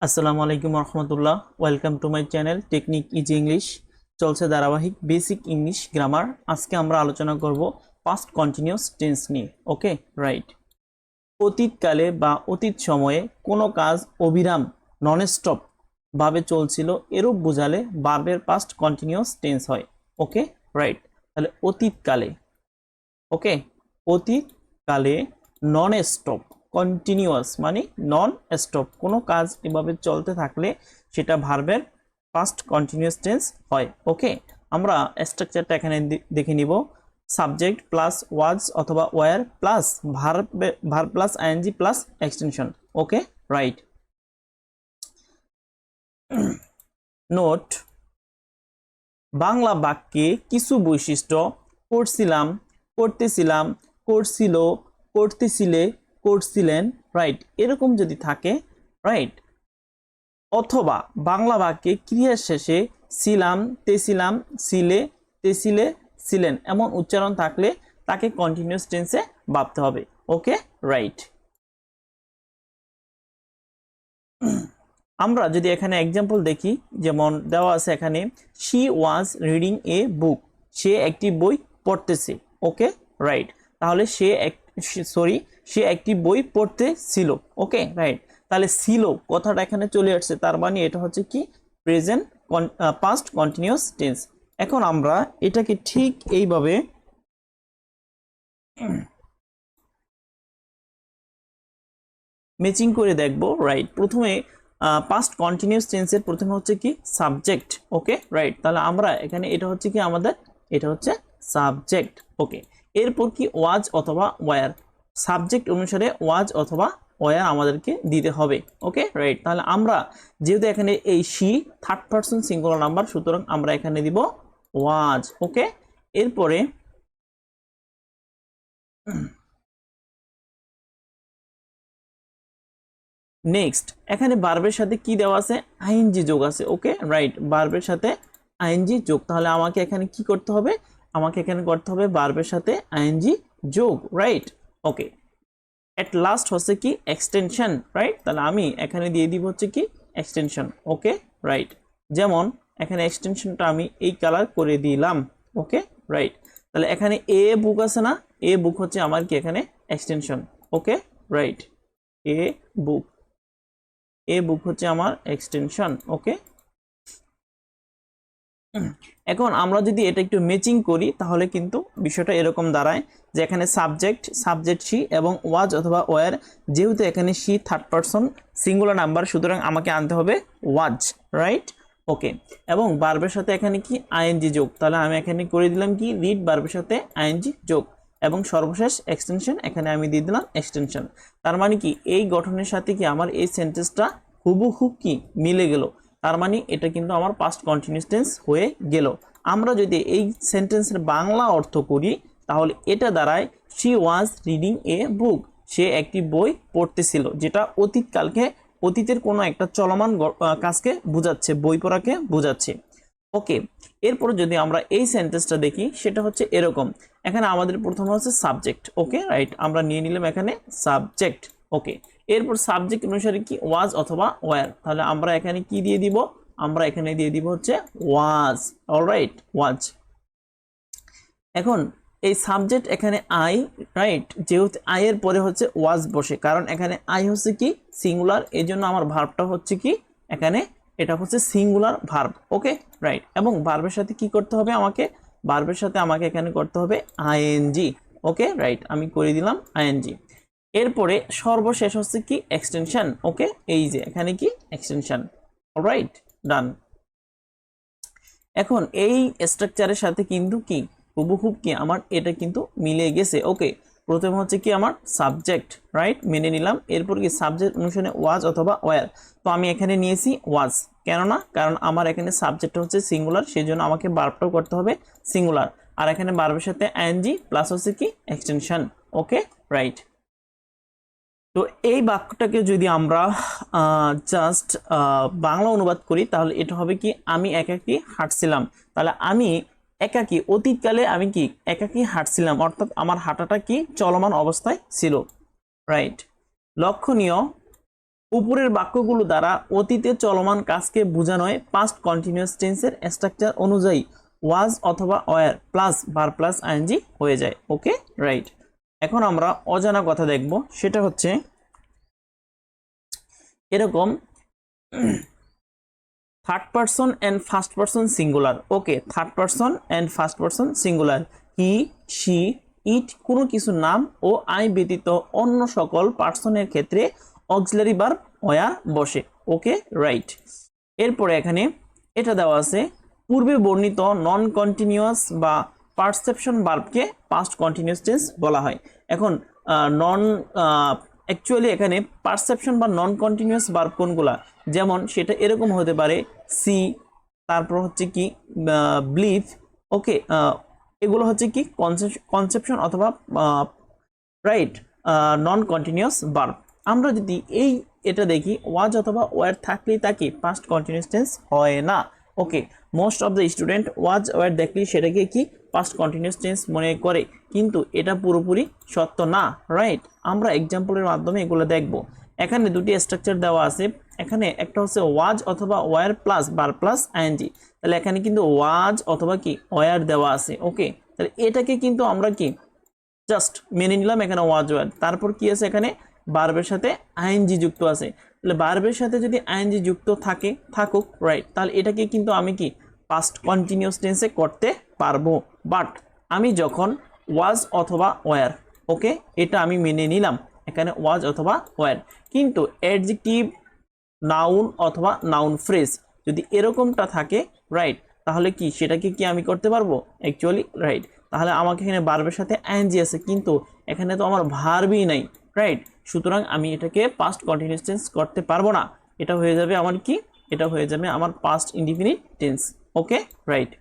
আসসালামু আলাইকুম রহমতুল্লাহ। Welcome to my channel technique easy English. চলছে ধারাবাহিক বেসিক ইংলিশ গ্রামার। আজকে আমরা আলোচনা করব পাস্ট কন্টিনিউয়াস টেন্স নিয়ে। ওকে, রাইট। অতীতকালে বা অতীত সময়ে কোনো কাজ অবিরাম নন স্টপ ভাবে চলছিল, এরূপ বোঝালে ভার্বের পাস্ট কন্টিনিউয়াস টেন্স হয়। ওকে, রাইট। তাহলে অতীতকালে, ওকে, অতীতকালে নন স্টপ, কন্টিনিউয়াস মানে নন স্টপ, কোনো কাজ এভাবে চলতে থাকলে সেটা ভার্বের পাস্ট কন্টিনিউয়াস টেন্স হয়। ওকে, আমরা স্ট্রাকচারটা এখানে দেখে নিব। সাবজেক্ট প্লাস ওয়াজ অথবা were plus verb plus ING plus extension. Okay, right. Note: Bangla বাক্যে কিছু বৈশিষ্ট্য করছিলাম, করতেছিলাম, করছিল, করতেছিলে, করছিলেন, রাইট, এরকম যদি থাকে, রাইট, অথবা বাংলা বাক্যে ক্রিয়ার শেষে ছিলাম, তেছিলাম, ছিলে, তেছিলে, ছিলেন এমন উচ্চারণ থাকলে তাকে কন্টিনিউয়াস টেন্সে ভাবতে হবে। ওকে, রাইট। আমরা যদি এখানে এক্সাম্পল দেখি, যেমন দেওয়া আছে এখানে, শি ওয়াজ রিডিং এ বুক, সে একটি বই পড়তেছে। ওকে, রাইট। তাহলে সে একটি বই পড়তেছিল। ওকে, রাইট। তাহলে ছিল কথাটা এখানে চলে আসছে, তার মানে এটা হচ্ছে কি প্রেজেন্ট পাস্ট কন্টিনিউয়াস টেন্স। এখন আমরা এটাকে ঠিক এইভাবে ম্যাচিং করে দেখব। রাইট, প্রথমে পাস্ট কন্টিনিউয়াস টেন্সের প্রথমে হচ্ছে কি সাবজেক্ট। ওকে, রাইট। তাহলে আমরা এখানে এটা হচ্ছে কি আমাদের, এটা হচ্ছে সাবজেক্ট। ওকে, এরপর কি ওয়াজ অথবা ওয়ার, সাবজেক্ট অনুসারে ওয়াজ অথবা ওয়ার আমাদেরকে দিতে হবে। ওকে, রাইট। তাহলে আমরা যেহেতু এখানে এই she third person singular number, সুতরাং আমরা এখানে দিব ওয়াজ। ওকে, এরপরে নেক্সট এখানে ভার্বের সাথে কি দেওয়া আছে, আইএনজি যোগ আছে। ওকে, রাইট, ভার্বের সাথে আইএনজি যোগ। তাহলে আমাকে এখানে কি করতে হবে, আমাকে এখানে করতে হবে ভার্বের সাথে আইএনজি যোগ। Right, okay. এট লাস্ট হচ্ছে কি এক্সটেনশন। রাইট, তাহলে আমি এখানে দিয়ে দিব হচ্ছে কি এক্সটেনশন। Okay, right. যেমন এখানে এক্সটেনশনটা আমি এই কালার করে দিলাম। ওকে, রাইট। তাহলে এখানে এ বুক আছে না, এ বুক হচ্ছে আমার কি এখানে এক্সটেনশন। ওকে, রাইট, এ বুক, এ বুক হচ্ছে আমার এক্সটেনশন। ওকে, এখন আমরা যদি এটা একটু ম্যাচিং করি তাহলে কিন্তু বিষয়টা এরকম দাঁড়ায় যে এখানে সাবজেক্ট শি এবং ওয়াজ অথবা ওয়ার, যেহেতু এখানে she third person singular number, সুতরাং আমাকে আনতে হবে ওয়াজ। রাইট, ওকে। এবং ভার্বের সাথে এখানে কি আইএনজি যোগ, তাহলে আমি এখানে করে দিলাম কি রিড, ভার্বের সাথে আইএনজি যোগ, এবং সর্বশেষ এক্সটেনশন, এখানে আমি দিয়ে দিলাম এক্সটেনশন। তার মানে কি এই গঠনের সাথে কি আমার এই সেন্টেন্সটা হুবহু কি মিলে গেল, তার মানে এটা কিন্তু আমার পাস্ট কন্টিনিউয়াস টেন্স হয়ে গেল। আমরা যদি এই সেন্টেন্সের বাংলা অর্থ করি তাহলে এটা দাঁড়ায় শি ওয়াজ রিডিং এ বুক, সে একটি বই পড়তেছিল, যেটা অতীতকালকে, অতীতের কোনো একটা চলমান কাজকে বোঝাচ্ছে, বই পড়াকে বোঝাচ্ছে। ওকে, এরপরে যদি আমরা এই সেন্টেন্সটা দেখি সেটা হচ্ছে এরকম। এখানে আমাদের প্রথমে হচ্ছে সাবজেক্ট। ওকে, রাইট, আমরা নিয়ে নিলাম এখানে সাবজেক্ট। ওকে, এরপর সাবজেক্ট অনুসারে কি ওয়াজ অথবা ওয়ার, তাহলে আমরা এখানে কি দিয়ে দিব, আমরা এখানে দিয়ে দিব হচ্ছে ওয়াজ। অলরাইট, ওয়াজ। এখন এই সাবজেক্ট এখানে আই, রাইট, যেহেতু আই এর পরে হচ্ছে ওয়াজ বসে, কারণ এখানে আই হচ্ছে কি সিঙ্গুলার, এই জন্য আমার ভার্বটা হচ্ছে কি এখানে এটা হচ্ছে সিঙ্গুলার ভার্ব। ওকে, রাইট। এবং ভার্বের সাথে কি করতে হবে আমাকে, ভার্বের সাথে আমাকে এখানে করতে হবে আইএনজি। ওকে, রাইট, আমি করে দিলাম আইএনজি। এরপরে সর্বশেষ হচ্ছে কি এক্সটেনশন। ওকে, এই যে এখানে কি এক্সটেনশন। অলরাইট, ডান। এখন এই স্ট্রাকচারের সাথে কিন্তু কি হুবহু কি আমার এটা কিন্তু মিলে গেছে। ওকে, প্রথম হচ্ছে কি আমার সাবজেক্ট, রাইট, মেনে নিলাম। এরপর কি সাবজেক্ট অনুসারে ওয়াজ অথবা ওয়ার, তো আমি এখানে নিয়েছি ওয়াজ। কেননা কারণ আমার এখানে সাবজেক্ট হচ্ছে সিঙ্গুলার, সেই জন্য আমাকে ভার্বটাও করতে হবে সিঙ্গুলার, আর এখানে ভার্বের সাথে আইএনজি প্লাস হচ্ছে কি এক্সটেনশন। Okay, right. তো এই বাক্যটাকে যদি আমরা জাস্ট বাংলা অনুবাদ করি তাহলে এটা হবে কি আমি একাকী হাঁটছিলাম। তাহলে আমি একাকী, অতীতকালে আমি কি একাকী হাঁটছিলাম, অর্থাৎ আমার হাঁটাটা কি চলমান অবস্থায় ছিল। রাইট, লক্ষণীয়, উপরের বাক্যগুলো দ্বারা অতীতে চলমান কাজকে বোঝানো হয় পাস্ট কন্টিনিউয়াস টেন্সের স্ট্রাকচার অনুযায়ী ওয়াজ অথবা ওয়্যার প্লাস ভার প্লাস আইএনজি হয়ে যায়। Okay, right. এখন আমরা অজানা কথা দেখব, সেটা হচ্ছে এরকম third person and first person singular. Okay, third person and first person singular, he, she, it কোনো কিছু নাম ও আই ব্যতীত অন্য সকল পার্সনের ক্ষেত্রে অক্সিলারি ভার্ব ওয়্যার বসে। ওকে, রাইট। এরপরে এখানে এটা দেওয়া আছে, পূর্বে বর্ণিত নন কন্টিনিউয়াস বা পারসেপশন ভার্বকে পাস্ট কন্টিনিউয়াস টেন্স বলা হয়। এখন নন অ্যাকচুয়ালি এখানে পারসেপশন বা নন কন্টিনিউয়াস ভার্ব কোনগুলা, যেমন সেটা এরকম হতে পারে সি, তারপর হচ্ছে কি বিলিভ। ওকে, এগুলো হচ্ছে কি কনসেপশন অথবা রাইট নন কন্টিনিউয়াস ভার্ব। আমরা যদি এটা দেখি, ওয়াজ অথবা ওয়্যার থাকলেই তাকে পাস্ট কন্টিনিউয়াস টেন্স হয় না। Okay, most of the student was were দেখলেই সেটাকে কি পাস্ট কন্টিনিউয়াস টেন্স মনে করে, কিন্তু এটা পুরোপুরি সত্য না। রাইট, আমরা এক্সাম্পলের মাধ্যমে এগুলো দেখব। এখানে দুটি স্ট্রাকচার দেওয়া আছে, এখানে একটা হচ্ছে ওয়াজ অথবা were plus verb plus ING, তাহলে এখানে কিন্তু ওয়াজ অথবা কি ওয়্যার দেওয়া আছে। ওকে, তাহলে এটাকে কিন্তু আমরা কি জাস্ট মেনে নিলাম, এখানে ওয়াজ ওয়্যার, তারপর কি আছে এখানে ভার্বের সাথে আইএনজি যুক্ত আছে। তাহলে ভার্বের সাথে যদি আইএনজি যুক্ত থাকুক, রাইট, তাহলে এটাকে কিন্তু আমি কি পাস্ট কন্টিনিউয়াস টেন্সে করতে পারবো। বাট আমি যখন ওয়াজ অথবা ওয়্যার, ওকে, এটা আমি মেনে নিলাম এখানে ওয়াজ অথবা ওয়্যার, কিন্তু অ্যাডজেক্টিভ, নাউন অথবা নাউন ফ্রেজ যদি এরকমটা থাকে, রাইট, তাহলে কি সেটাকে কি আমি করতে পারবো অ্যাকচুয়ালি, রাইট। তাহলে আমাকে এখানে ভার্বের সাথে আইএনজি আছে, কিন্তু এখানে তো আমার ভার্বই নাই, রাইট। সুতরাং আমি এটাকে পাস্ট কন্টিনিউয়াস টেন্স করতে পারবো না, এটা হয়ে যাবে আমার কি, এটা হয়ে যাবে আমার পাস্ট ইনডিফিনিট টেন্স। ওকে, রাইট।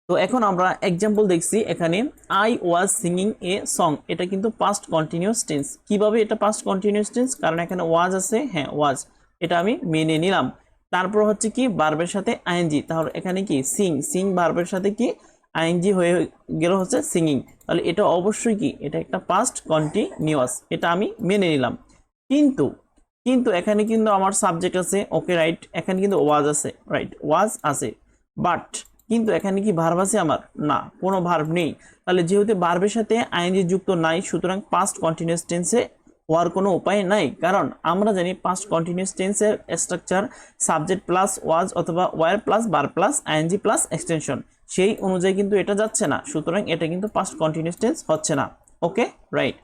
তো এখন আমরা এক্সাম্পল দেখছি, এখানে I was singing a song, এটা কিন্তু পাস্ট কন্টিনিউয়াস টেন্স। কিভাবে এটা পাস্ট কন্টিনিউয়াস টেন্স? কারণ এখানে ওয়াজ আছে, হ্যাঁ ওয়াজ, এটা আমি মেনে নিলাম। তারপর হচ্ছে কি ভার্বের সাথে আইএনজি, তাহলে এখানে কি সিং ভার্বের সাথে কি আইএনজি হয়ে গেল হচ্ছে সিঙ্গিং, তাহলে এটা অবশ্যই কি এটা একটা পাস্ট কন্টিনিউয়াস, এটা আমি মেনে নিলাম। কিন্তু কিন্তু এখানে কিন্তু আমার সাবজেক্ট আছে। ওকে, রাইট, এখানে কিন্তু ওয়াজ আছে, রাইট, ওয়াজ আছে, বাট কিন্তু এখানে কি ভার্ব আছে আমার? না, কোনো ভার্ব নেই। তাহলে যেহেতু ভার্বের সাথে আইএনজি যুক্ত নাই, সুতরাং পাস্ট কন্টিনিউয়াস টেন্সে হওয়ার কোনো উপায় নাই। কারণ আমরা জানি পাস্ট কন্টিনিউয়াস টেন্সের স্ট্রাকচার সাবজেক্ট প্লাস ওয়াজ অথবা were plus verb plus ING plus extension, সেই অনুযায়ী কিন্তু এটা যাচ্ছে না, সুতরাং এটা কিন্তু পাস্ট কন্টিনিউয়াস টেন্স হচ্ছে না। ওকে, রাইট।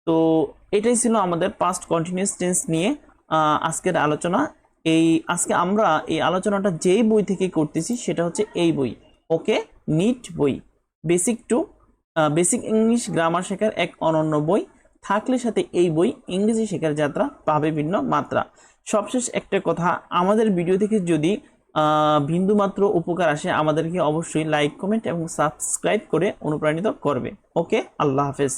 তো এটাই ছিল আমাদের পাস্ট কন্টিনিউয়াস টেন্স নিয়ে আজকের আলোচনা। আজকে আমরা এই আলোচনাটা যেই বই থেকে করতেছি সেটা হচ্ছে এই বই, ওকে, নিট বই, বেসিক ইংলিশ গ্রামার শেখার এক অনন্য বই। থাকলে সাথে এই বই ইংরেজি শেখার যাত্রা পাবে ভিন্ন মাত্রা। সবশেষ একটা কথা, আমাদের ভিডিও থেকে যদি বিন্দুমাত্র উপকার আসে, আমাদেরকে অবশ্যই লাইক, কমেন্ট এবং সাবস্ক্রাইব করে অনুপ্রাণিত করবে। ওকে, আল্লাহ হাফেজ।